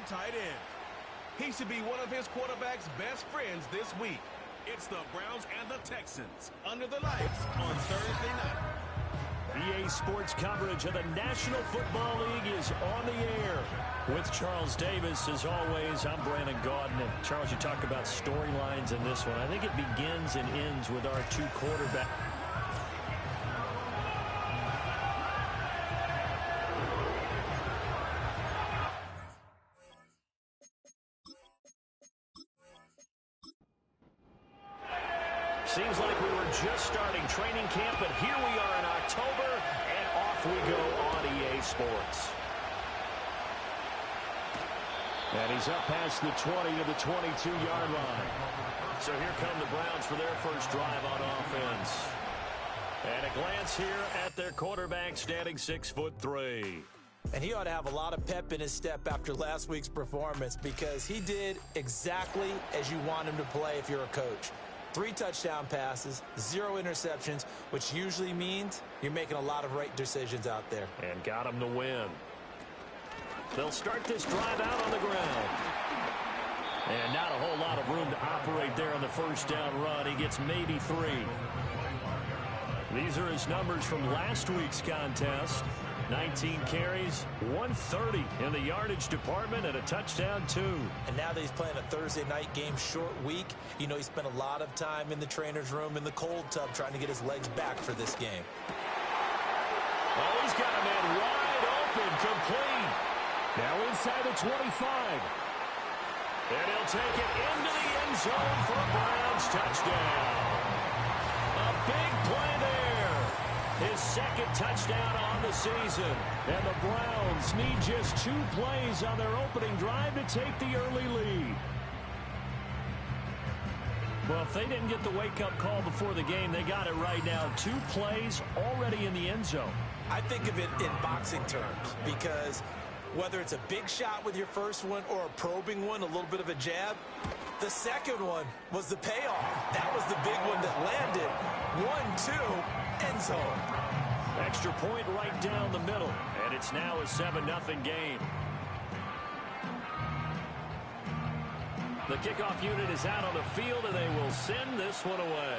tight end. He should be one of his quarterback's best friends this week. It's the Browns and the Texans under the lights on Thursday night. EA Sports coverage of the National Football League is on the air. With Charles Davis, as always, I'm Brandon Gaudin. And Charles, you talk about storylines in this one. I think it begins and ends with our two quarterbacks. Seems like we were just starting training camp, but here we are in October, and off we go on EA Sports. And he's up past the 20 to the 22-yard line. So here come the Browns for their first drive on offense. And a glance here at their quarterback, standing 6'3". And he ought to have a lot of pep in his step after last week's performance, because he did exactly as you want him to play if you're a coach. 3 touchdown passes, 0 interceptions, which usually means you're making a lot of right decisions out there. And got him to win. They'll start this drive out on the ground. And not a whole lot of room to operate there on the first down run. He gets maybe 3. These are his numbers from last week's contest. 19 carries, 130 in the yardage department, and a touchdown, 2. And now that he's playing a Thursday night game, short week, you know he spent a lot of time in the trainer's room in the cold tub trying to get his legs back for this game. Oh, he's got a man wide open, complete. Now inside the 25. And he'll take it into the end zone for a Browns touchdown. A big play there. His second touchdown on the season. And the Browns need just 2 plays on their opening drive to take the early lead. Well, if they didn't get the wake-up call before the game, they got it right now. 2 plays already in the end zone. I think of it in boxing terms, because whether it's a big shot with your first one or a probing one, a little bit of a jab, the second one was the payoff. That was the big one that landed. 1-2, end zone. Extra point right down the middle, and it's now a 7-0 game. The kickoff unit is out on the field, and they will send this one away.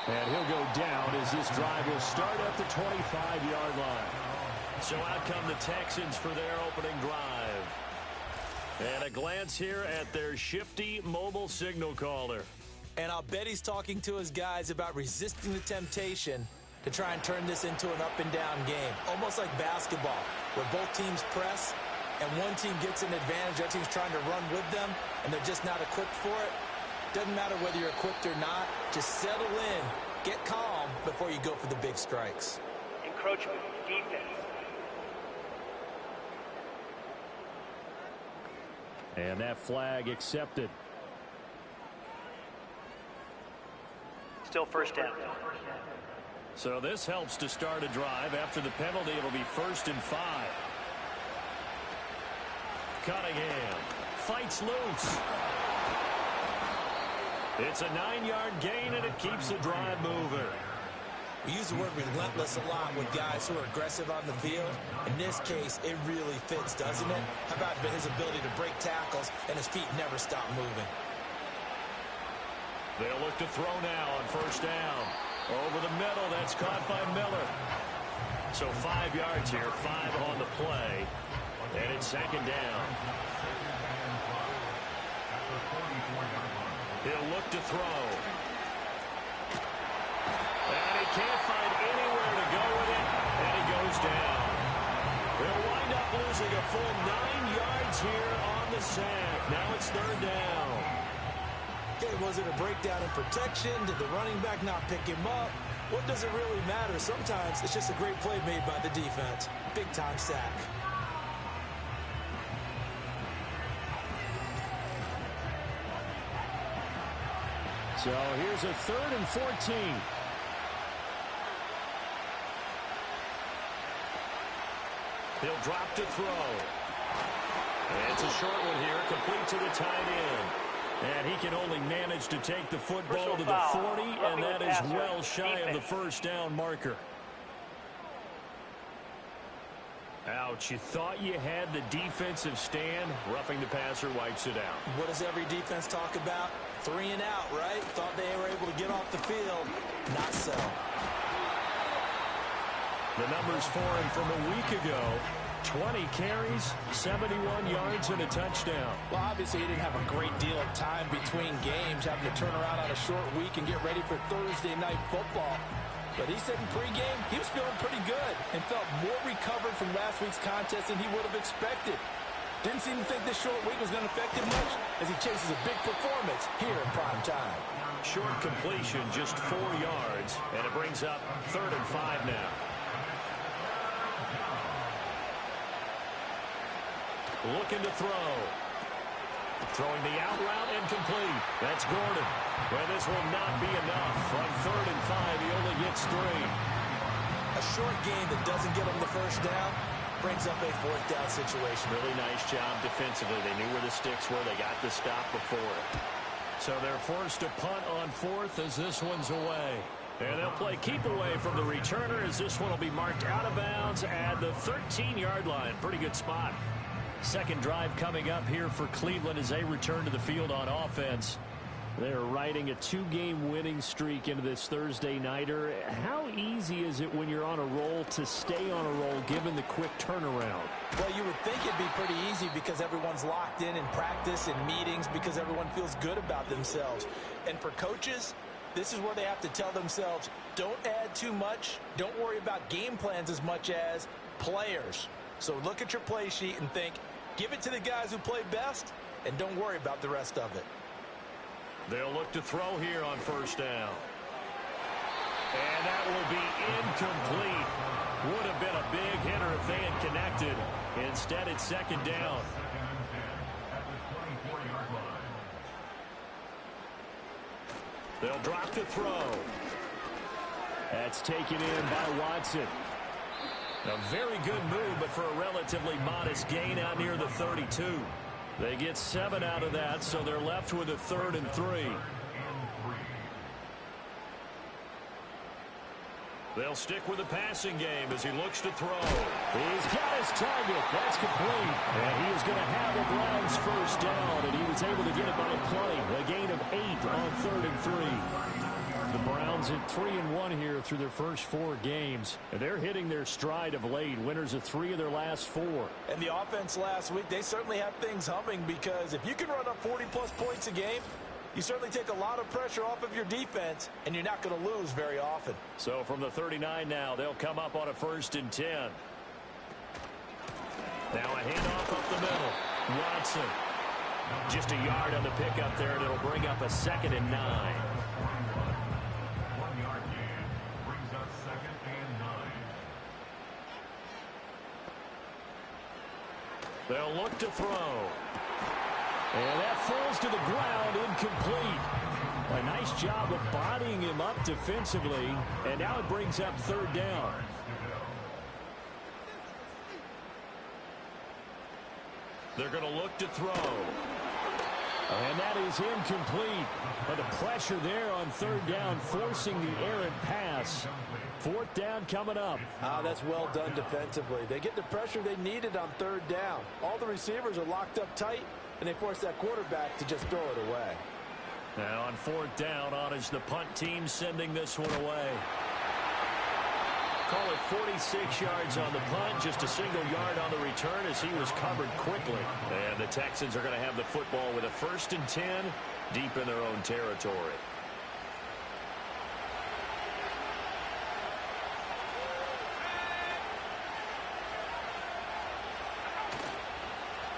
And he'll go down as this drive will start at the 25-yard line. So out come the Texans for their opening drive. And a glance here at their shifty mobile signal caller. And I'll bet he's talking to his guys about resisting the temptation to try and turn this into an up-and-down game. Almost like basketball, where both teams press, and one team gets an advantage, the other team's trying to run with them, and they're just not equipped for it. Doesn't matter whether you're equipped or not. Just settle in, get calm before you go for the big strikes. Encroachment, defense. And that flag accepted. Still first down. So this helps to start a drive. After the penalty, it'll be 1st and 5. Cunningham fights loose. It's a 9-yard gain, and it keeps the drive moving. We use the word relentless a lot with guys who are aggressive on the field. In this case, it really fits, doesn't it? How about his ability to break tackles and his feet never stop moving? They'll look to throw now on first down. Over the middle, that's caught by Miller. So 5 yards here, 5 on the play. And it's 2nd down. He'll look to throw. And he can't find anywhere to go with it, and he goes down. They'll wind up losing a full 9 yards here on the sack. Now it's 3rd down. Okay, was it a breakdown in protection? Did the running back not pick him up? What does it really matter? Sometimes it's just a great play made by the defense. Big-time sack. So here's a 3rd and 14. He'll drop to throw. And it's a short one here, complete to the tight end. And he can only manage to take the football to the 40, and that is well shy of the first down marker. Ouch, you thought you had the defensive stand. Roughing the passer wipes it out. What does every defense talk about? 3 and out, right? Thought they were able to get off the field. Not so. The numbers for him from a week ago: 20 carries, 71 yards, and a touchdown. Well, obviously he didn't have a great deal of time between games, having to turn around on a short week and get ready for Thursday night football. But he said in pregame he was feeling pretty good and felt more recovered from last week's contest than he would have expected. Didn't seem to think this short week was going to affect him much as he chases a big performance here in prime time. Short completion, just 4 yards, and it brings up 3rd and 5 now. Looking to throw. Throwing the out route incomplete. That's Gordon. Well, this will not be enough. On 3rd and 5, he only gets 3. A short gain that doesn't get him the first down brings up a 4th down situation. Really nice job defensively. They knew where the sticks were. They got the stop before it. So they're forced to punt on 4th as this one's away. And they'll play keep away from the returner as this one will be marked out of bounds at the 13-yard line. Pretty good spot. Second drive coming up here for Cleveland as they return to the field on offense. They're riding a 2-game winning streak into this Thursday nighter. How easy is it when you're on a roll to stay on a roll given the quick turnaround? Well, you would think it'd be pretty easy because everyone's locked in practice and meetings because everyone feels good about themselves. And for coaches, this is where they have to tell themselves, don't add too much. Don't worry about game plans as much as players. So look at your play sheet and think, give it to the guys who play best, and don't worry about the rest of it. They'll look to throw here on 1st down. And that will be incomplete. Would have been a big hitter if they had connected. Instead, it's 2nd down. They'll drop to throw. That's taken in by Watson. A very good move, but for a relatively modest gain out near the 32. They get 7 out of that, so they're left with a 3rd and 3. They'll stick with the passing game as he looks to throw. He's got his target. That's complete. And he is going to have the Browns 1st down, and he was able to get it by play. A gain of 8 on 3rd and 3. The Browns at 3-1 here through their first 4 games. And they're hitting their stride of late. Winners of 3 of their last 4. And the offense last week, they certainly have things humming because if you can run up 40-plus points a game, you certainly take a lot of pressure off of your defense, and you're not going to lose very often. So from the 39 now, they'll come up on a 1st and 10. Now a handoff up the middle. Watson. Just a yard on the pickup there, and it'll bring up a 2nd and 9. They'll look to throw. And that falls to the ground, incomplete. A nice job of bodying him up defensively. And now it brings up 3rd down. They're going to look to throw. And that is incomplete. But the pressure there on 3rd down, forcing the errant pass. 4th down coming up. That's well done defensively. They get the pressure they needed on 3rd down. All the receivers are locked up tight, and they force that quarterback to just throw it away. Now on 4th down, on is the punt team sending this one away. Call it 46 yards on the punt, just a single yard on the return as he was covered quickly. And the Texans are going to have the football with a 1st and 10 deep in their own territory.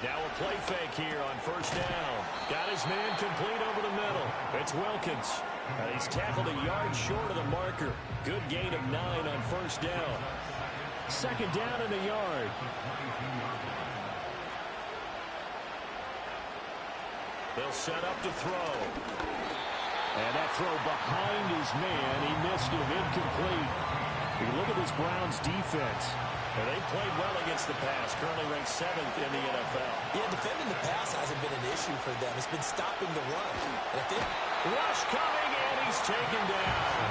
Now a play fake here on 1st down. Got his man complete over the middle. It's Wilkins. And he's tackled a yard short of the marker. Good gain of 9 on 1st down. 2nd down and a yard. They'll set up to throw. And that throw behind his man. He missed him, incomplete. You look at this Browns defense. And they played well against the pass, currently ranked 7th in the NFL. Yeah, defending the pass hasn't been an issue for them. It's been stopping the run. And if they... Rush coming, and he's taken down.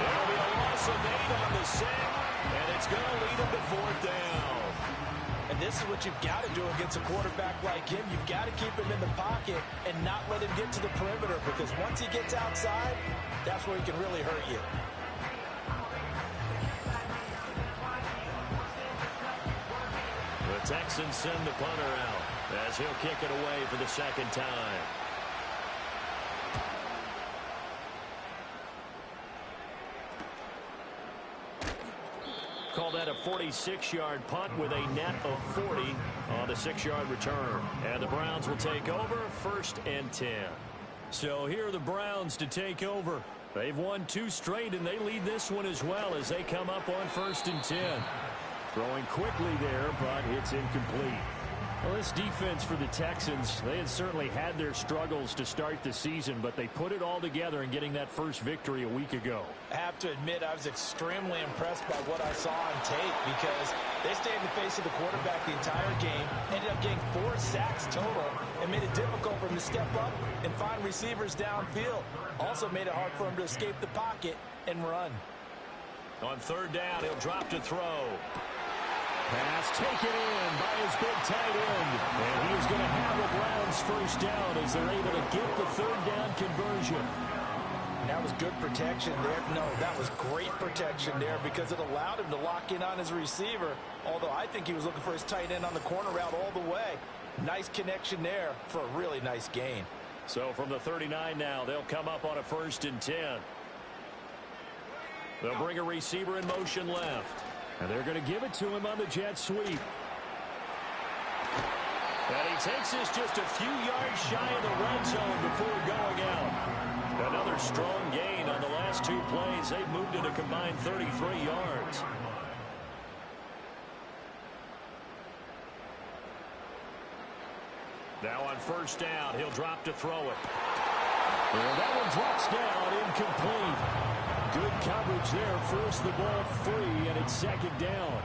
It'll be a loss hustle made on the sack, and it's going to lead him to fourth down. And this is what you've got to do against a quarterback like him. You've got to keep him in the pocket and not let him get to the perimeter, because once he gets outside, that's where he can really hurt you. The Texans send the punter out as he'll kick it away for the second time. Call that a 46-yard punt with a net of 40 on the 6-yard return. And the Browns will take over, 1st and 10. So here are the Browns to take over. They've won 2 straight, and they lead this one as well as they come up on 1st and 10. Throwing quickly there, but it's incomplete. Well, this defense for the Texans, they had certainly had their struggles to start the season, but they put it all together in getting that first victory a week ago. I have to admit, I was extremely impressed by what I saw on tape, because they stayed in the face of the quarterback the entire game, ended up getting 4 sacks total, and made it difficult for him to step up and find receivers downfield. Also made it hard for him to escape the pocket and run. On 3rd down, he'll drop to throw. Pass taken in by his big tight end. And he is going to have the Browns first down as they're able to get the 3rd down conversion. That was good protection there. No, that was great protection there, because it allowed him to lock in on his receiver. Although I think he was looking for his tight end on the corner route all the way. Nice connection there for a really nice gain. So from the 39 now, they'll come up on a 1st and 10. They'll bring a receiver in motion left. And they're going to give it to him on the jet sweep. And he takes this just a few yards shy of the red zone before going out. Another strong gain on the last 2 plays. They've moved it a combined 33 yards. Now on 1st down, he'll drop to throw it. And that one drops down, incomplete. Good coverage there, forced the ball free, and it's 2nd down.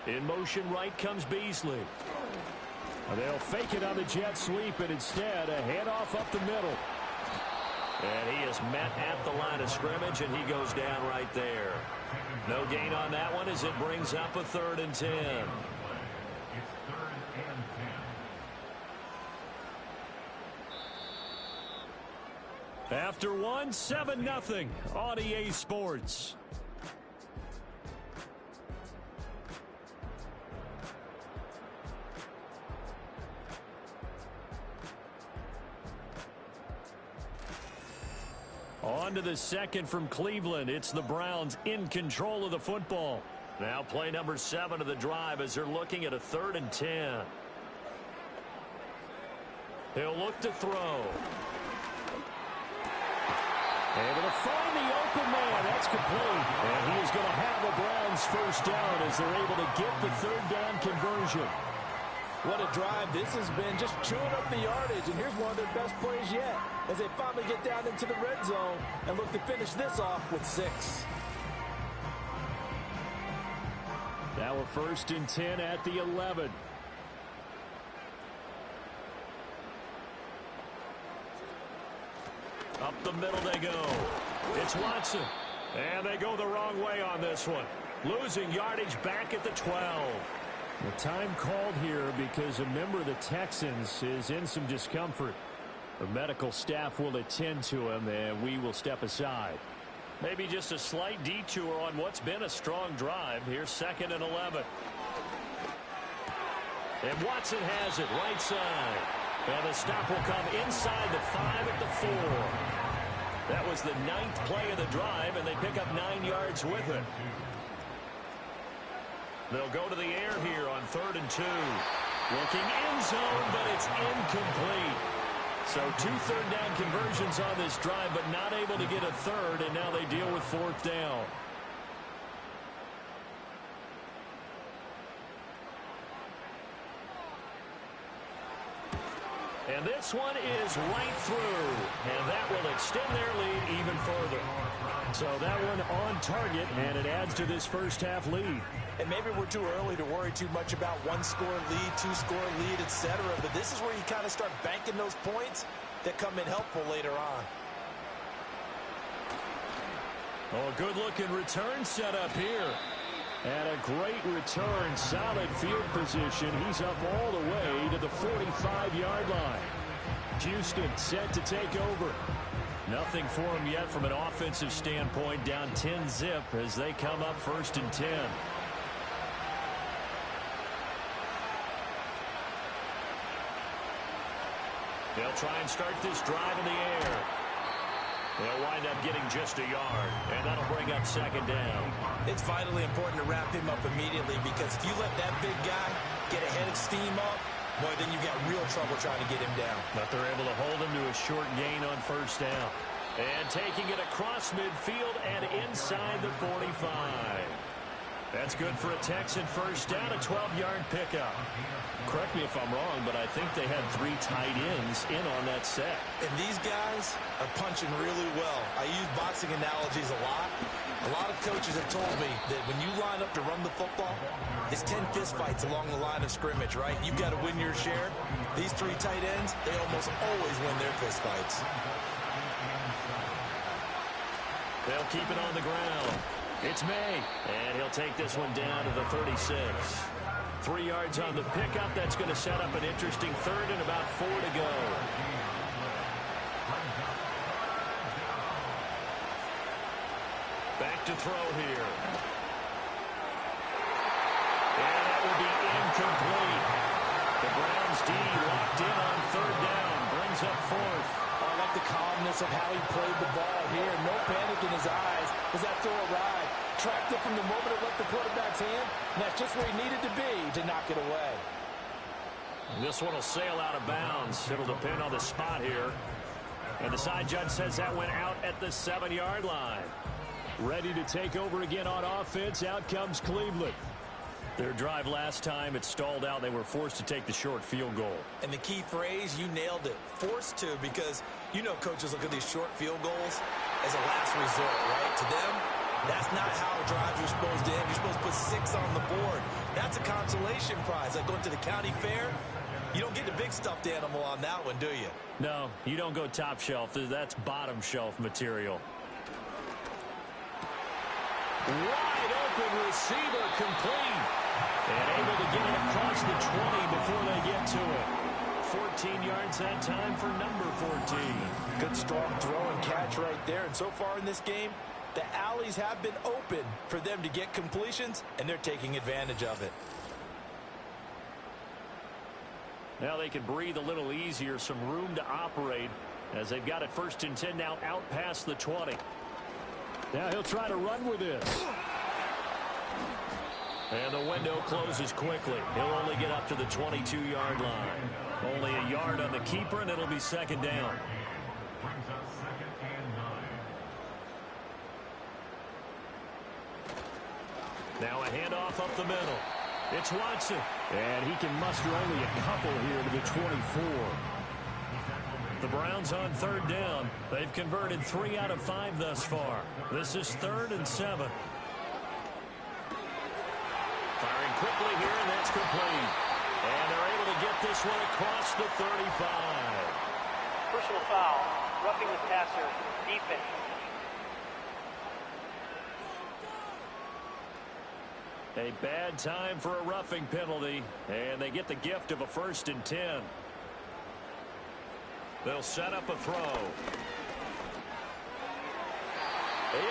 In motion right comes Beasley. They'll fake it on the jet sweep, and instead a handoff up the middle. And he is met at the line of scrimmage, and he goes down right there. No gain on that one as it brings up a 3rd and 10. After 1, 7-0 on EA Sports. On to the 2nd from Cleveland. It's the Browns in control of the football. Now play number 7 of the drive as they're looking at a 3rd and 10. He'll look to throw. Able to find the open man. That's complete. And he is going to have the Browns first down as they're able to get the 3rd down conversion. What a drive this has been, just chewing up the yardage. And here's one of their best plays yet, as they finally get down into the red zone and look to finish this off with 6. Now a 1st and 10 at the 11. Up the middle they go. It's Watson. And they go the wrong way on this one. Losing yardage back at the 12. The time called here because a member of the Texans is in some discomfort. The medical staff will attend to him, and we will step aside. Maybe just a slight detour on what's been a strong drive. Here's 2nd and 11. And Watson has it right side. And the stop will come inside the 5 at the 4. That was the 9th play of the drive, and they pick up 9 yards with it. They'll go to the air here on 3rd and 2. Looking end zone, but it's incomplete. So 2 third down conversions on this drive, but not able to get a 3rd, and now they deal with 4th down. And this one is right through, and that will extend their lead even further. So that one on target, and it adds to this first half lead. And maybe we're too early to worry too much about 1-score lead, 2-score lead, etc. But this is where you kind of start banking those points that come in helpful later on. Oh, a good-looking return set up here. And a great return, solid field position. He's up all the way to the 45-yard line. Houston set to take over. Nothing for him yet from an offensive standpoint, down 10-zip as they come up 1st and 10. They'll try and start this drive in the air. They'll wind up getting just a yard, and that'll bring up 2nd down. It's vitally important to wrap him up immediately because if you let that big guy get a head of steam up, boy, then you've got real trouble trying to get him down. But they're able to hold him to a short gain on 1st down. And taking it across midfield and inside the 45. That's good for a Texan 1st down, a 12-yard pickup. Correct me if I'm wrong, but I think they had 3 tight ends in on that set. And these guys are punching really well. I use boxing analogies a lot. A lot of coaches have told me that when you line up to run the football, it's 10 fistfights along the line of scrimmage, right? You've got to win your share. These 3 tight ends, they almost always win their fistfights. They'll keep it on the ground. It's May, and he'll take this one down to the 36. 3 yards on the pickup. That's going to set up an interesting 3rd and about 4 to go. Back to throw here. And that will be incomplete. The Browns D locked in on 3rd down. Brings up 4th. I like the calmness of how he played the ball here. No panic in his eyes as that throw arrived. Tracked it from the moment it left the quarterback's hand, and that's just where he needed to be to knock it away. This one will sail out of bounds. It'll depend on the spot here. And the side judge says that went out at the 7-yard line. Ready to take over again on offense. Out comes Cleveland. Their drive last time, it stalled out. They were forced to take the short field goal. And the key phrase, you nailed it. Forced to, because you know coaches look at these short field goals as a last resort, right? To them, that's not how drives are supposed to end. You're supposed to put 6 on the board. That's a consolation prize. Like going to the county fair, you don't get the big stuffed animal on that one, do you? No, you don't go top shelf. That's bottom shelf material. Wide open receiver complete. And able to get it across the 20 before they get to it. 14 yards that time for number 14. Good strong throw and catch right there. And so far in this game, the alleys have been open for them to get completions, and they're taking advantage of it. Now they can breathe a little easier, some room to operate as they've got it 1st and 10 now out past the 20. Now he'll try to run with this. And the window closes quickly. He'll only get up to the 22-yard line. Only a yard on the keeper, and it'll be 2nd down. Now a handoff up the middle. It's Watson. And he can muster only a couple here to the 24. The Browns on 3rd down. They've converted 3 out of 5 thus far. This is 3rd and 7. Firing quickly here, and that's complete. And they're able to get this one across the 35. Personal foul, roughing the passer, defense. A bad time for a roughing penalty, and they get the gift of a 1st and 10. They'll set up a throw.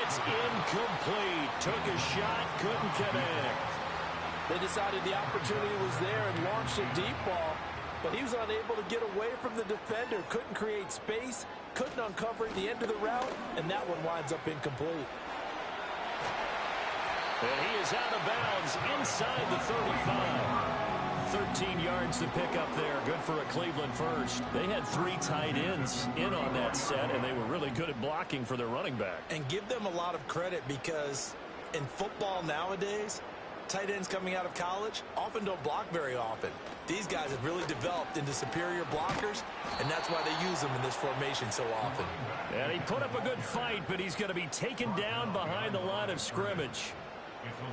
It's incomplete. Took a shot, couldn't connect. They decided the opportunity was there and launched a deep ball, but he was unable to get away from the defender, couldn't create space, couldn't uncover the end of the route, and that one winds up incomplete. And he is out of bounds inside the 35. 13 yards to pick up there. Good for a Cleveland first. They had 3 tight ends in on that set, and they were really good at blocking for their running back. And give them a lot of credit because in football nowadays, tight ends coming out of college often don't block very often. These guys have really developed into superior blockers, and that's why they use them in this formation so often. And he put up a good fight, but he's going to be taken down behind the line of scrimmage.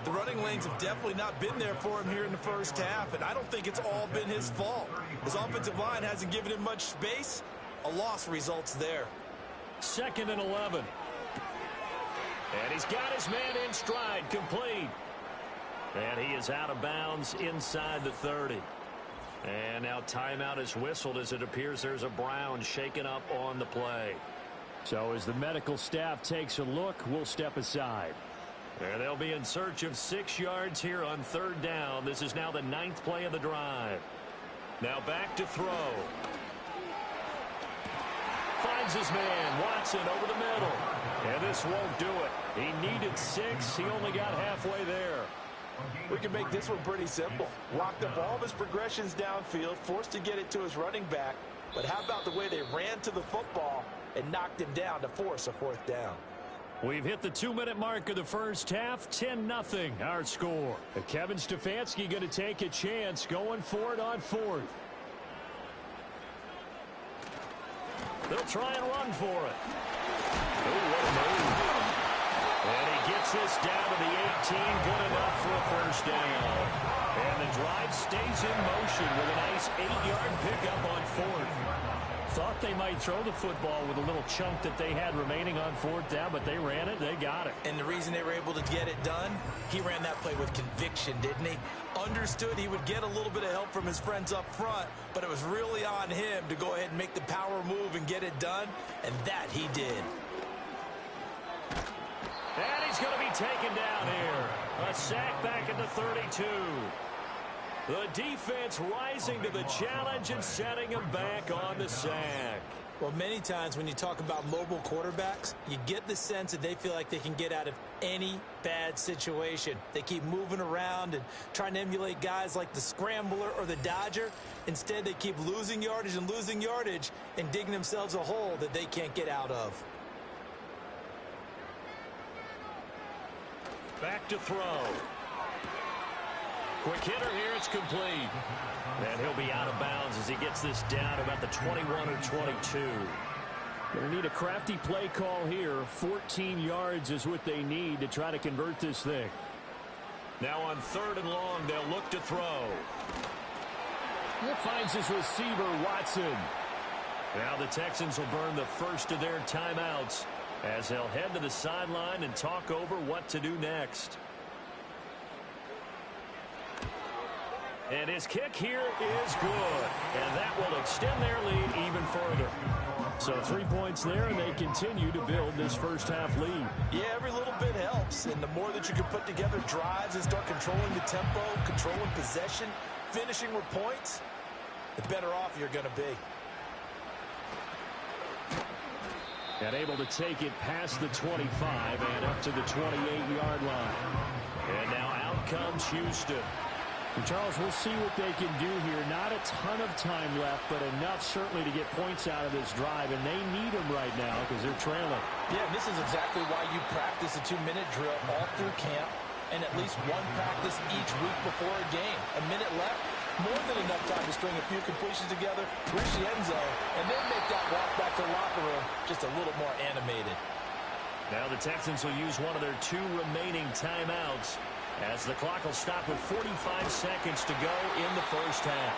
The running lanes have definitely not been there for him here in the first half, and I don't think it's all been his fault. His offensive line hasn't given him much space, A loss results there. 2nd and 11. And he's got his man in stride, complete. And he is out of bounds inside the 30. And now timeout is whistled as it appears there's a Brown shaken up on the play. So as the medical staff takes a look, we'll step aside. And they'll be in search of 6 yards here on 3rd down. This is now the 9th play of the drive. Now back to throw. Finds his man, Watson, over the middle. And this won't do it. He needed 6. He only got halfway there. We can make this one pretty simple. Locked up all of his progressions downfield, forced to get it to his running back. But how about the way they ran to the football and knocked him down to force a 4th down? We've hit the 2-minute mark of the first half. 10-0 our score. Kevin Stefanski going to take a chance going for it on 4th. They'll try and run for it. Oh, what a move. And he gets this down to the 18. Good enough for a 1st down. And the drive stays in motion with a nice 8-yard pickup on 4th. Thought they might throw the football with a little chunk that they had remaining on 4th down, but they ran it, they got it. And the reason they were able to get it done, he ran that play with conviction, didn't he? Understood he would get a little bit of help from his friends up front, but it was really on him to go ahead and make the power move and get it done, and that he did. And he's going to be taken down here. A sack back at the 32. The defense rising to the challenge and setting him back on the sack. Well, many times when you talk about mobile quarterbacks, you get the sense that they feel like they can get out of any bad situation. They keep moving around and trying to emulate guys like the Scrambler or the Dodger. Instead, they keep losing yardage and digging themselves a hole that they can't get out of. Back to throw. Quick hitter here, it's complete. And he'll be out of bounds as he gets this down about the 21 or 22. Going to need a crafty play call here. 14 yards is what they need to try to convert this thing. Now on 3rd and long, they'll look to throw. He finds his receiver, Watson. Now the Texans will burn the first of their timeouts as they'll head to the sideline and talk over what to do next. And his kick here is good. And that will extend their lead even further. So 3 points there, and they continue to build this first half lead. Yeah, every little bit helps. And the more that you can put together drives and start controlling the tempo, controlling possession, finishing with points, the better off you're going to be. And able to take it past the 25 and up to the 28-yard line. And now out comes Houston. And Charles, we'll see what they can do here. Not a ton of time left, but enough certainly to get points out of this drive, and they need them right now because they're trailing. Yeah, this is exactly why you practice a 2-minute drill all through camp and at least one practice each week before a game. A minute left, more than enough time to string a few completions together, reach the end zone, and then make that walk back to the locker room just a little more animated. Now the Texans will use one of their 2 remaining timeouts as the clock will stop with 45 seconds to go in the first half.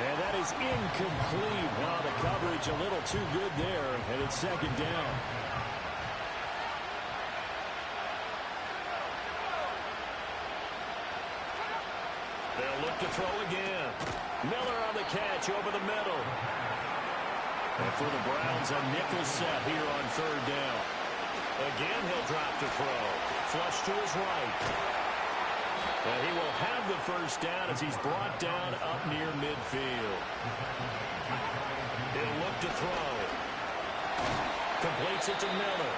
And that is incomplete. Wow, the coverage a little too good there, and it's 2nd down. They'll look to throw again. Miller on the catch over the middle. And for the Browns, a nickel set here on 3rd down. Again, he'll drop to throw. Flush to his right. And he will have the first down as he's brought down up near midfield. He'll look to throw. Completes it to Miller.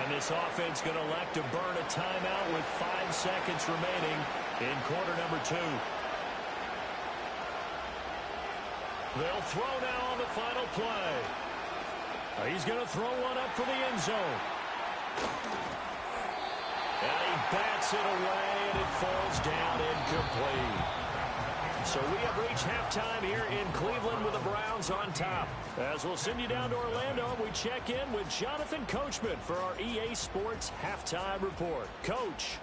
And this offense going to elect to burn a timeout with 5 seconds remaining in quarter number 2. They'll throw now on the final play. He's going to throw one up for the end zone. And he bats it away, and it falls down incomplete. So we have reached halftime here in Cleveland with the Browns on top. As we'll send you down to Orlando, we check in with Jonathan Coachman for our EA Sports Halftime Report. Coach.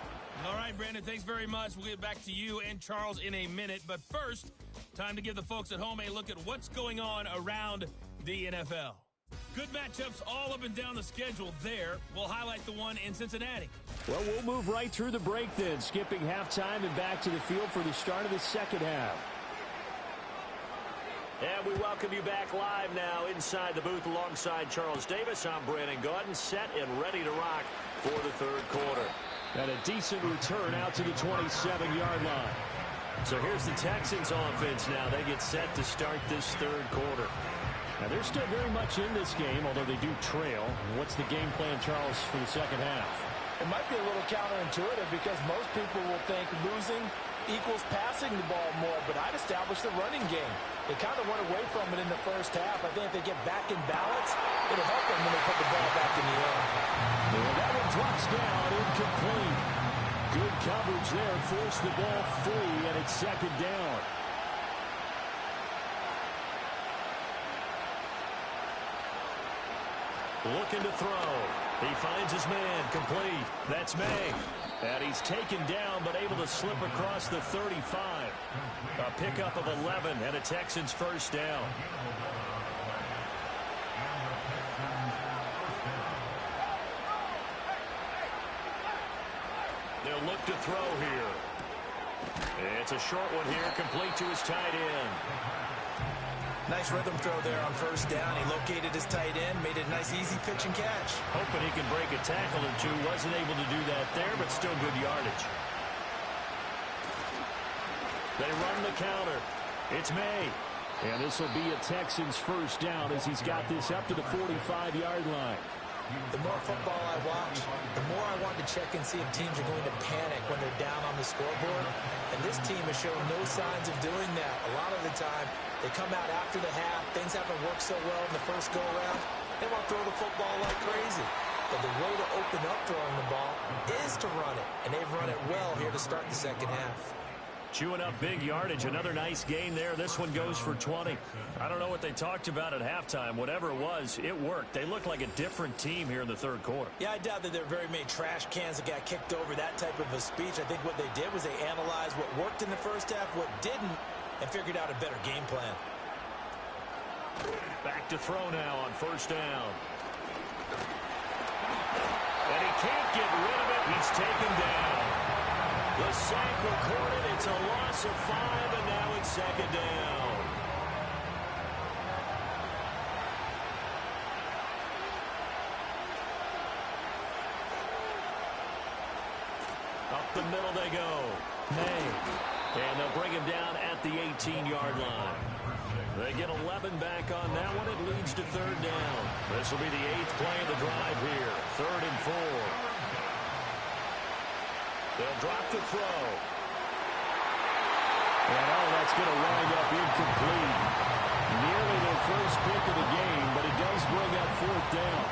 All right, Brandon, thanks very much. We'll get back to you and Charles in a minute. But first, time to give the folks at home a look at what's going on around The NFL. Good matchups all up and down the schedule there. We'll highlight the one in Cincinnati. Well, we'll move right through the break then, skipping halftime and back to the field for the start of the second half. And we welcome you back live now inside the booth alongside Charles Davis. I'm Brandon Gaudin, set and ready to rock for the third quarter. And a decent return out to the 27-yard line. So here's the Texans offense now. They get set to start this third quarter. Now, they're still very much in this game, although they do trail. What's the game plan, Charles, for the second half? It might be a little counterintuitive because most people will think losing equals passing the ball more, but I'd establish the running game. They kind of went away from it in the first half. I think if they get back in balance, it'll help them when they put the ball back in the air. And that one drops down, incomplete. Good coverage there, forced the ball free, and it's second down. Looking to throw. He finds his man, complete. That's May. And he's taken down, but able to slip across the 35. A pickup of 11 and a Texans first down. They'll look to throw here. It's a short one here, complete to his tight end. Nice rhythm throw there on first down. He located his tight end, made it a nice easy pitch and catch. Hoping he can break a tackle or two. Wasn't able to do that there, but still good yardage. They run the counter. It's May. And this will be a Texans first down as he's got this up to the 45-yard line. The more football I watch, the more I want to check and see if teams are going to panic when they're down on the scoreboard. And this team has shown no signs of doing that. A lot of the time, they come out after the half. Things haven't worked so well in the first go-around. They want to throw the football like crazy. But the way to open up throwing the ball is to run it. And they've run it well here to start the second half. Chewing up big yardage. Another nice gain there. This one goes for 20. I don't know what they talked about at halftime. Whatever it was, it worked. They look like a different team here in the third quarter. Yeah, I doubt that there are very many trash cans that got kicked over, that type of a speech. I think what they did was they analyzed what worked in the first half, what didn't, and figured out a better game plan. Back to throw now on first down. And he can't get rid of it. He's taken down. The sack recorded. It's a loss of 5, and now it's second down. Up the middle they go. May. And they'll bring him down at the 18-yard line. They get 11 back on that one. It leads to third down. This will be the 8th play of the drive here. 3rd and 4. They'll drop the throw. And that's going to wind up incomplete. Nearly their first pick of the game, but it does bring up 4th down.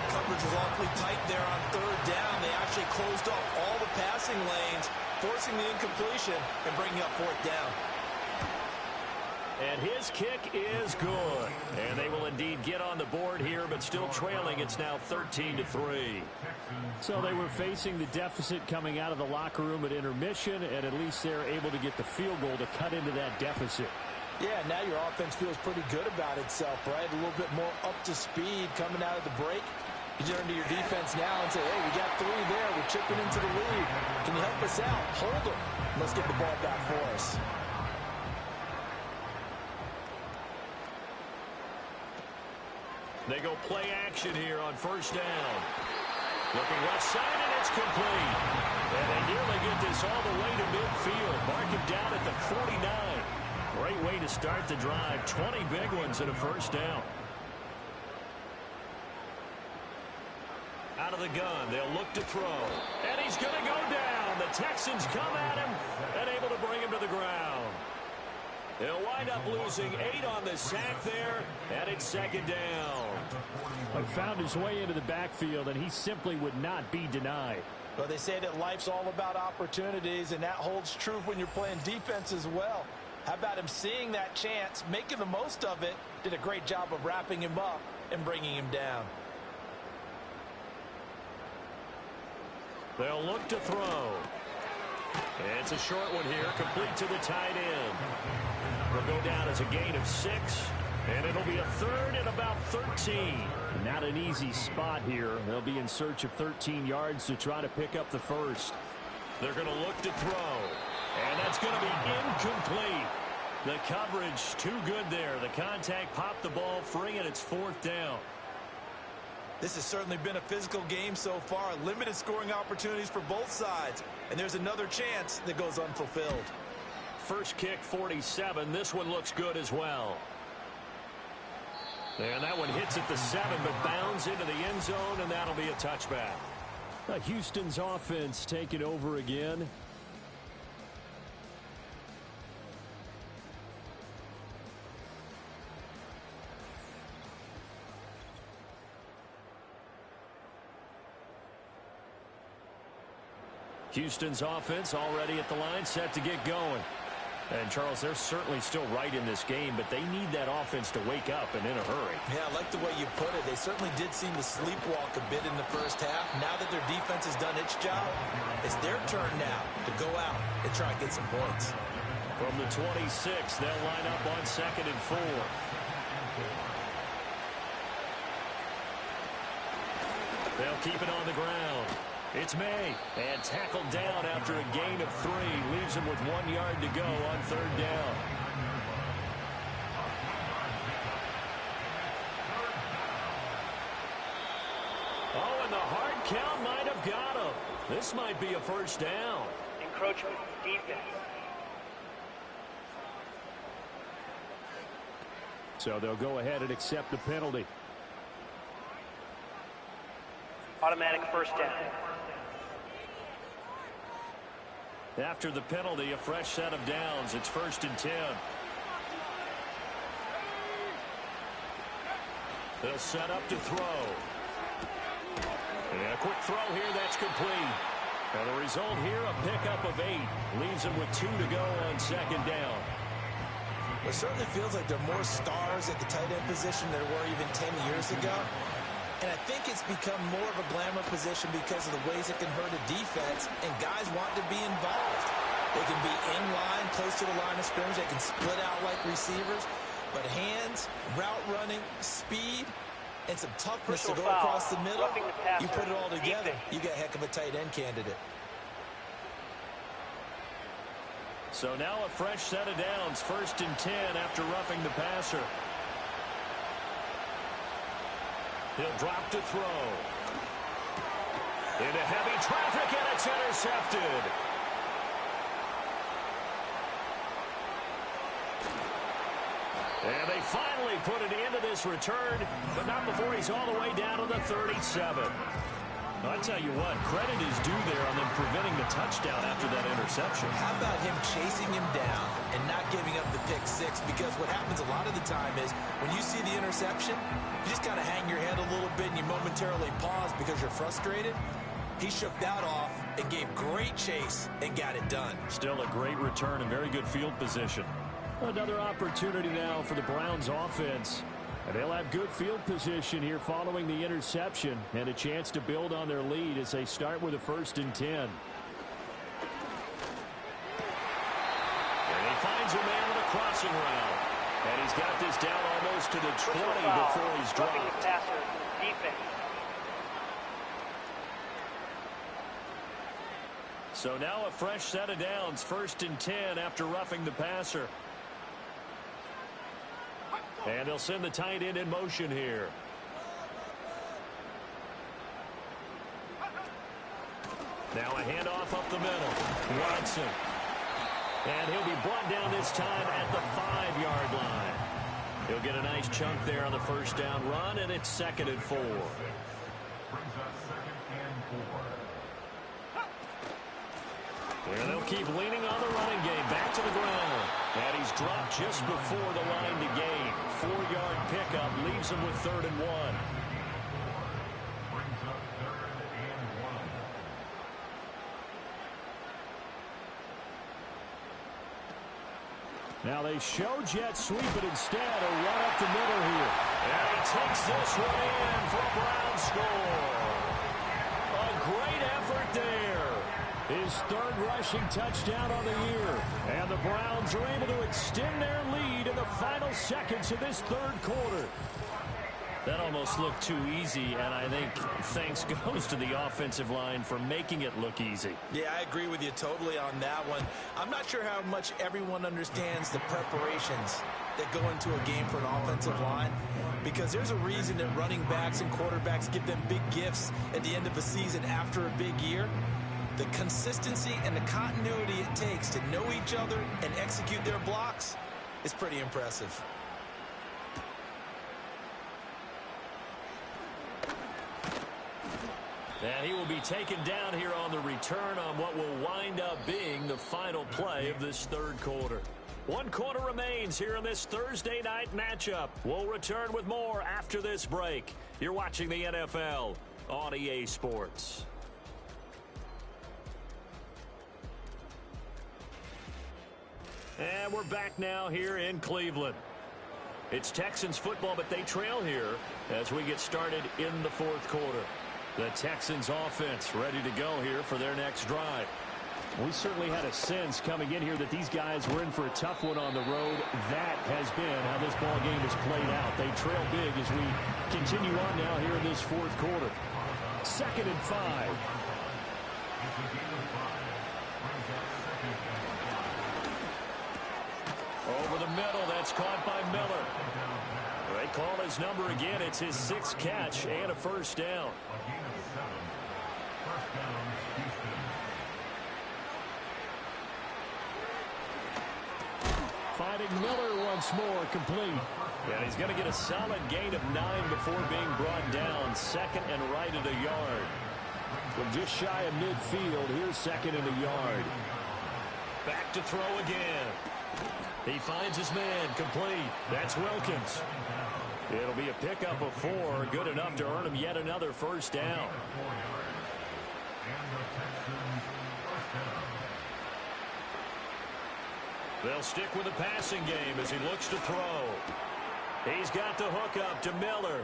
Coverage was awfully tight there on 3rd down. They actually closed off all the passing lanes, forcing the incompletion and bringing up 4th down. And his kick is good. And they will indeed get on the board here, but still trailing. It's now 13-3. So they were facing the deficit coming out of the locker room at intermission, and at least they're able to get the field goal to cut into that deficit. Yeah, now your offense feels pretty good about itself, right? A little bit more up to speed coming out of the break. You turn to your defense now and say, hey, we got 3 there. We're chipping into the lead. Can you help us out? Hold them. Let's get the ball back for us. They go play action here on first down. Looking left side, and it's complete. And they nearly get this all the way to midfield. Mark him down at the 49. Great way to start the drive. 20 big ones and a first down. Out of the gun, they'll look to throw. And he's going to go down. The Texans come at him and able to bring him to the ground. They'll wind up losing 8 on the sack there, and it's second down. But found his way into the backfield, and he simply would not be denied. Well, they say that life's all about opportunities, and that holds true when you're playing defense as well. How about him seeing that chance, making the most of it, did a great job of wrapping him up and bringing him down. They'll look to throw. It's a short one here, complete to the tight end. Will go down as a gain of 6. And it'll be a third and about 13. Not an easy spot here. They'll be in search of 13 yards to try to pick up the first. They're going to look to throw. And that's going to be incomplete. The coverage too good there. The contact popped the ball free, and it's fourth down. This has certainly been a physical game so far. Limited scoring opportunities for both sides. And there's another chance that goes unfulfilled. First kick, 47. This one looks good as well. And that one hits at the 7, but bounds into the end zone, and that'll be a touchback. Houston's offense taking over again. Houston's offense already at the line, set to get going. And, Charles, they're certainly still right in this game, but they need that offense to wake up and in a hurry. Yeah, I like the way you put it. They certainly did seem to sleepwalk a bit in the first half. Now that their defense has done its job, it's their turn now to go out and try and get some points. From the 26, they'll line up on 2nd and 4. They'll keep it on the ground. It's May, and tackled down after a gain of 3. Leaves him with 1 yard to go on 3rd down. Oh, and the hard count might have got him. This might be a first down. Encroachment defense. So they'll go ahead and accept the penalty. Automatic first down. After the penalty, a fresh set of downs. It's 1st and 10. They'll set up to throw. And a quick throw here, that's complete. And the result here, a pickup of 8. Leaves them with 2 to go on 2nd down. It certainly feels like there are more stars at the tight end position than there were even 10 years ago. And I think it's become more of a glamour position because of the ways it can hurt a defense, and guys want to be involved. They can be in line, close to the line of scrimmage. They can split out like receivers. But hands, route running, speed, and some toughness to go across the middle, you put it all together, you got a heck of a tight end candidate. So now a fresh set of downs, 1st and 10 after roughing the passer. He'll drop to throw. Into heavy traffic, and it's intercepted. And they finally put it into this return, but not before he's all the way down to the 37. I tell you what, credit is due there on them preventing the touchdown after that interception. How about him chasing him down and not giving up the pick 6? Because what happens a lot of the time is when you see the interception, you just kind of hang your head a little bit and you momentarily pause because you're frustrated. He shook that off and gave great chase and got it done. Still a great return and very good field position. Another opportunity now for the Browns offense. And they'll have good field position here following the interception and a chance to build on their lead as they start with a 1st and 10. And he finds a man on the crossing route. And he's got this down almost to the 20 before he's dropped. Roughing the passer defense. So now a fresh set of downs, 1st and 10 after roughing the passer. And they'll send the tight end in motion here. Now a handoff up the middle. Watson. And he'll be brought down this time at the 5-yard line. He'll get a nice chunk there on the first down run, and it's 2nd and 4. And they'll keep leaning on the running game. Back to the ground. And he's dropped just before the line to gain. 4-yard pickup leaves him with 3rd and 1. Now they show jet sweep, but instead a run up the middle here. And he takes this one in for a Brown score. A great effort there. His third rushing touchdown on the year. And the Browns are able to extend their lead in the final seconds of this third quarter. That almost looked too easy, and I think thanks goes to the offensive line for making it look easy. Yeah, I agree with you totally on that one. I'm not sure how much everyone understands the preparations that go into a game for an offensive line, because there's a reason that running backs and quarterbacks give them big gifts at the end of a season after a big year. The consistency and the continuity it takes to know each other and execute their blocks is pretty impressive. And he will be taken down here on the return on what will wind up being the final play of this third quarter. 1 quarter remains here in this Thursday night matchup. We'll return with more after this break. You're watching the NFL on EA Sports. And we're back now here in Cleveland. It's Texans football, but they trail here as we get started in the fourth quarter. The Texans offense ready to go here for their next drive. We certainly had a sense coming in here that these guys were in for a tough one on the road. That has been how this ball game has played out. They trail big as we continue on now here in this fourth quarter. 2nd and 5. Over the middle, that's caught by Miller. They call his number again. It's his 6th catch and a first down. Finding Miller once more, complete. And he's going to get a solid gain of 9 before being brought down. 2nd and right at a yard. From just shy of midfield, here's 2nd and a yard. Back to throw again. He finds his man, complete. That's Wilkins. It'll be a pickup of 4, good enough to earn him yet another first down. They'll stick with the passing game as he looks to throw. He's got the hook up to Miller.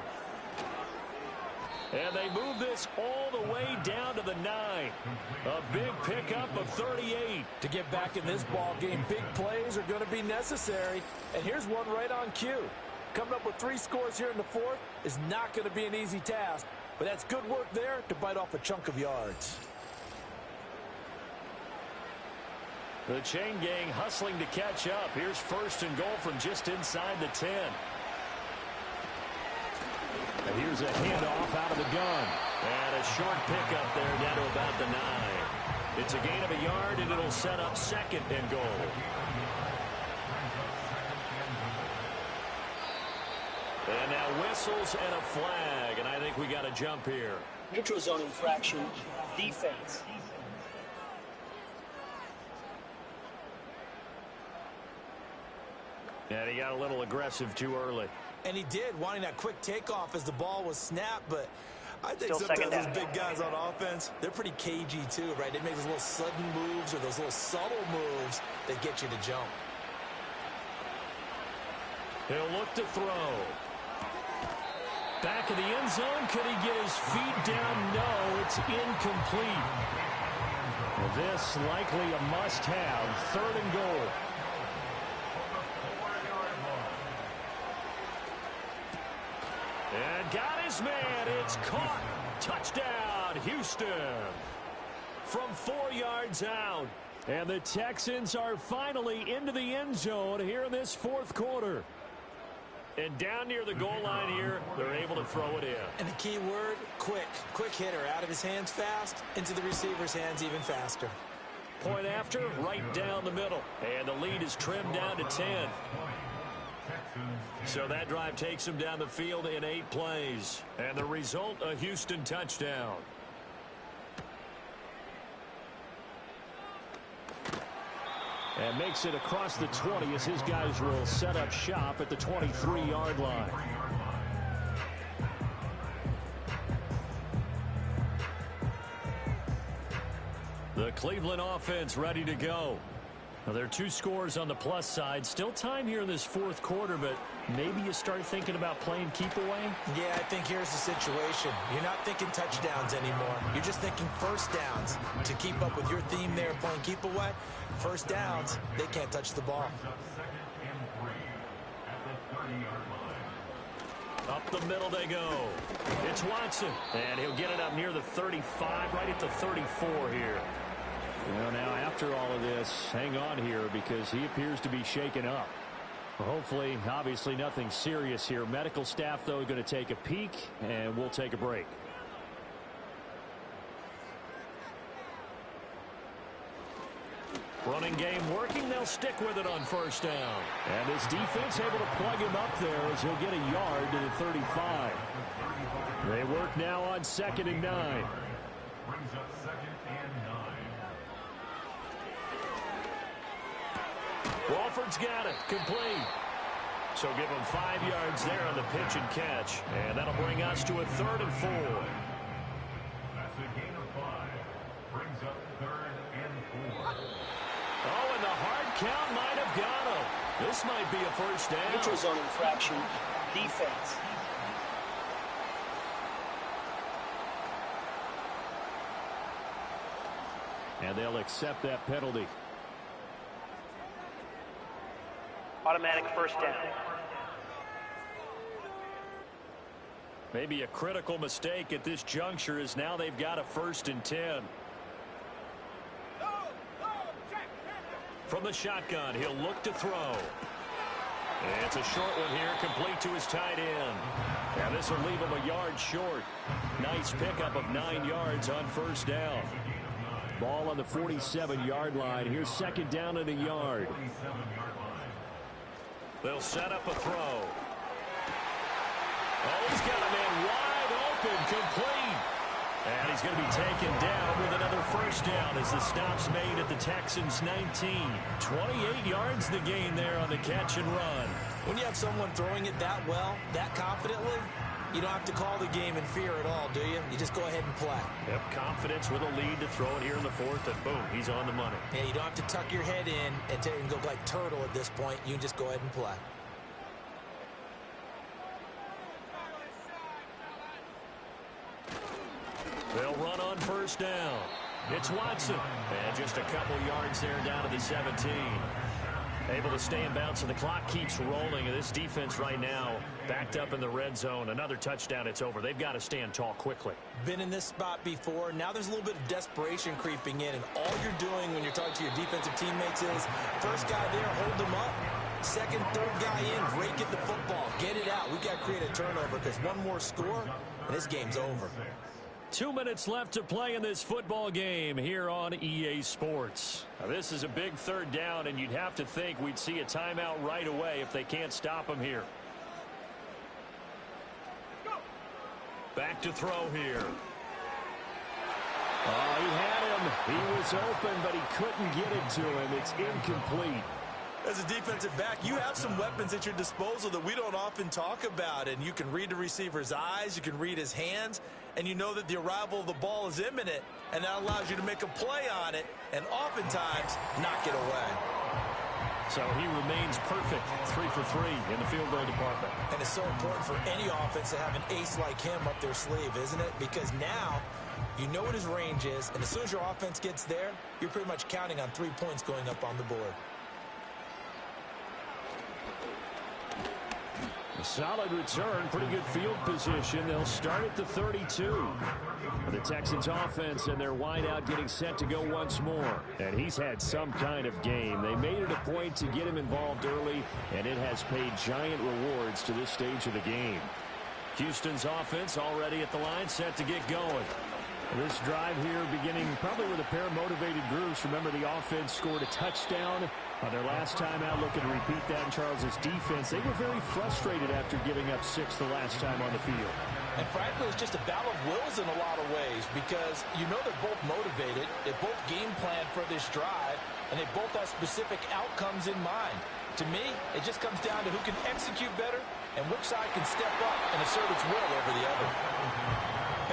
And they move this all the way down to the 9. A big pickup of 38. To get back in this ball game, big plays are going to be necessary. And here's one right on cue. Coming up with 3 scores here in the fourth is not going to be an easy task, but that's good work there to bite off a chunk of yards. The chain gang hustling to catch up. Here's 1st and goal from just inside the 10. And here's a handoff out of the gun. And a short pickup there down to about the 9. It's a gain of a yard, and it'll set up 2nd and goal. And now whistles and a flag, and I think we got a jump here. Neutral zone infraction, defense. And he got a little aggressive too early. And he did, wanting that quick takeoff as the ball was snapped, but I think Still sometimes those second big guys on offense, they're pretty cagey too, right? They make those little sudden moves or those little subtle moves that get you to jump. He'll look to throw. Back of the end zone. Could he get his feet down? No, it's incomplete. Well, this likely a must-have. 3rd and goal. And got his man. It's caught. Touchdown, Houston. From 4 yards out. And the Texans are finally into the end zone here in this fourth quarter. And down near the goal line here, they're able to throw it in. And the key word, quick. Quick hitter. Out of his hands fast, into the receiver's hands even faster. Point after, right down the middle. And the lead is trimmed down to 10. So that drive takes him down the field in 8 plays. And the result, a Houston touchdown. And makes it across the 20 as his guys will set up shop at the 23-yard line. The Cleveland offense ready to go. Well, there are 2 scores on the plus side. Still time here in this fourth quarter, but maybe you start thinking about playing keep away? Yeah, I think here's the situation. You're not thinking touchdowns anymore. You're just thinking first downs. To keep up with your theme there playing keep away, first downs, they can't touch the ball. Up the middle they go. It's Watson, and he'll get it up near the 35, right at the 34 here. Well, now after all of this, hang on here because he appears to be shaken up. Hopefully, obviously nothing serious here. Medical staff, though, going to take a peek, and we'll take a break. Running game working. They'll stick with it on first down. And this defense able to plug him up there as he'll get a yard to the 35. They work now on 2nd and 9. Brings up 2nd and 9. Walford's got it. Complete. So give him 5 yards there on the pitch and catch. And that'll bring us to a 3rd and 4. That's a gain of 5. Brings up 3rd and 4. Oh, and the hard count might have got him. This might be a first down. Neutral zone infraction. Defense. And they'll accept that penalty. Automatic first down. Maybe a critical mistake at this juncture is now they've got a 1st and 10. From the shotgun, he'll look to throw. And it's a short one here, complete to his tight end. And this will leave him a yard short. Nice pickup of 9 yards on first down. Ball on the 47-yard line. Here's 2nd down and a yard. They'll set up a throw. Oh, he's got a man wide open, complete. And he's going to be taken down with another first down as the stop's made at the Texans' 19. 28 yards the gain there on the catch and run. When you have someone throwing it that well, that confidently, you don't have to call the game in fear at all, do you? You just go ahead and play. Yep, confidence with a lead to throw it here in the 4th, and boom, he's on the money. Yeah, you don't have to tuck your head in and go like turtle at this point. You can just go ahead and play. They'll run on first down. It's Watson. And just a couple yards there down to the 17. Able to stay in bounds, and the clock keeps rolling. And this defense right now backed up in the red zone. Another touchdown, it's over. They've got to stand tall quickly. Been in this spot before. Now there's a little bit of desperation creeping in. And all you're doing when you're talking to your defensive teammates is, first guy there, hold him up. Second, third guy in, rake at the football. Get it out. We've got to create a turnover because one more score, and this game's over. 2 minutes left to play in this football game here on EA Sports. Now, this is a big 3rd down, and you'd have to think we'd see a timeout right away if they can't stop him here. Back to throw here. Oh, he had him. He was open, but he couldn't get it to him. It's incomplete. As a defensive back, you have some weapons at your disposal that we don't often talk about. And you can read the receiver's eyes, you can read his hands, and you know that the arrival of the ball is imminent, and that allows you to make a play on it and oftentimes knock it away. So he remains perfect, 3 for 3 in the field goal department. And it's so important for any offense to have an ace like him up their sleeve, isn't it? Because now you know what his range is, and as soon as your offense gets there, you're pretty much counting on 3 points going up on the board. A solid return, pretty good field position. They'll start at the 32. The Texans offense and their wideout getting set to go once more. And he's had some kind of game. They made it a point to get him involved early, and it has paid giant rewards to this stage of the game. Houston's offense already at the line, set to get going. This drive here beginning probably with a pair of motivated groups. Remember, the offense scored a touchdown on their last time out, looking to repeat that in Charles's defense. They were very frustrated after giving up 6 the last time on the field. And frankly, it's just a battle of wills in a lot of ways because you know they're both motivated, they both game plan for this drive, and they both have specific outcomes in mind. To me, it just comes down to who can execute better and which side can step up and assert its will over the other.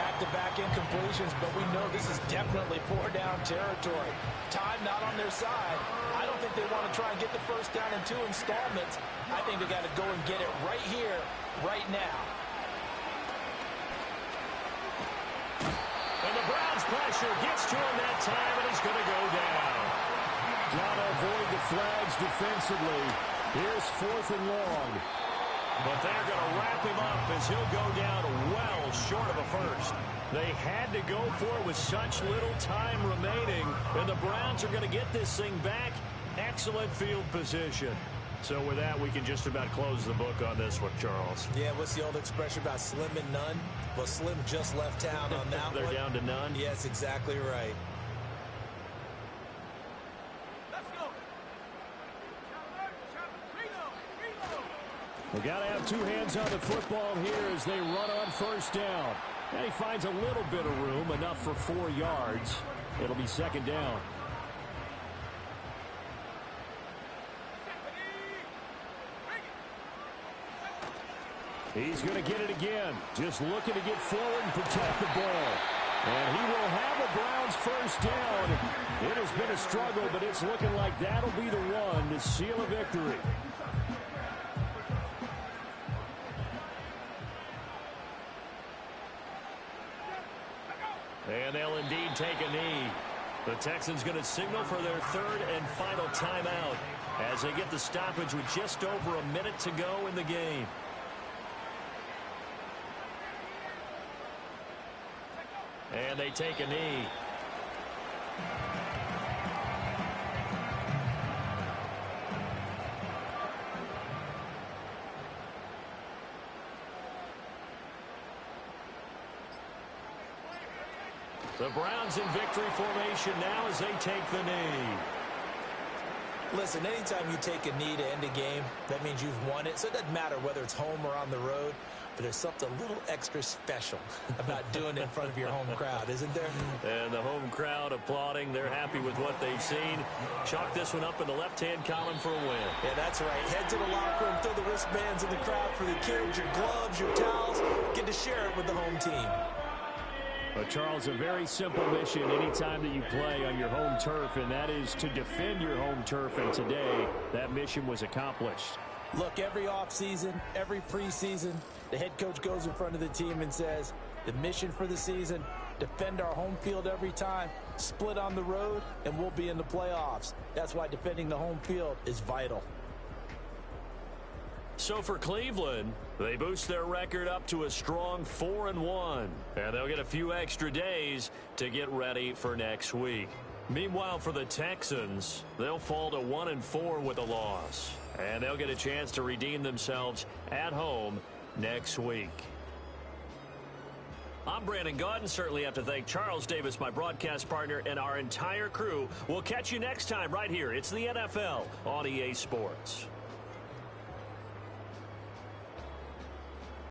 Back back-to-back incompletions, but we know this is definitely four-down territory. Time not on their side. I don't think they want to try and get the first down in 2 installments. I think they got to go and get it right here, right now. And the Browns pressure gets to him that time, and he's going to go down. Got to avoid the flags defensively. Here's 4th and long. But they're going to wrap him up as he'll go down well short of a first. They had to go for it with such little time remaining, and the Browns are going to get this thing back. Excellent field position. So with that, we can just about close the book on this one, Charles. Yeah, what's the old expression about slim and none? Well, Slim just left town on that They're one. down to none? Yes, exactly right. They got to have 2 hands on the football here as they run on first down. And he finds a little bit of room, enough for 4 yards. It'll be 2nd down. He's going to get it again. Just looking to get forward and protect the ball. And he will have the Browns first down. It has been a struggle, but it's looking like that'll be the one to seal a victory. And they'll indeed take a knee. The Texans going to signal for their 3rd and final timeout as they get the stoppage with just over a minute to go in the game. And they take a knee. The Browns in victory formation now as they take the knee. Listen, anytime you take a knee to end a game, that means you've won it. So it doesn't matter whether it's home or on the road, but there's something a little extra special about doing it in front of your home crowd, isn't there? And the home crowd applauding. They're happy with what they've seen. Chalk this one up in the left-hand column for a win. Yeah, that's right. Head to the locker room, throw the wristbands in the crowd for the kids, your gloves, your towels. Get to share it with the home team. But, Charles, a very simple mission anytime that you play on your home turf, and that is to defend your home turf. And today, that mission was accomplished. Look, every offseason, every preseason, the head coach goes in front of the team and says, the mission for the season, defend our home field every time, split on the road, and we'll be in the playoffs. That's why defending the home field is vital. So for Cleveland, they boost their record up to a strong 4-1. And they'll get a few extra days to get ready for next week. Meanwhile, for the Texans, they'll fall to 1-4 with a loss. And they'll get a chance to redeem themselves at home next week. I'm Brandon Gaudin. Certainly have to thank Charles Davis, my broadcast partner, and our entire crew. We'll catch you next time right here. It's the NFL on EA Sports.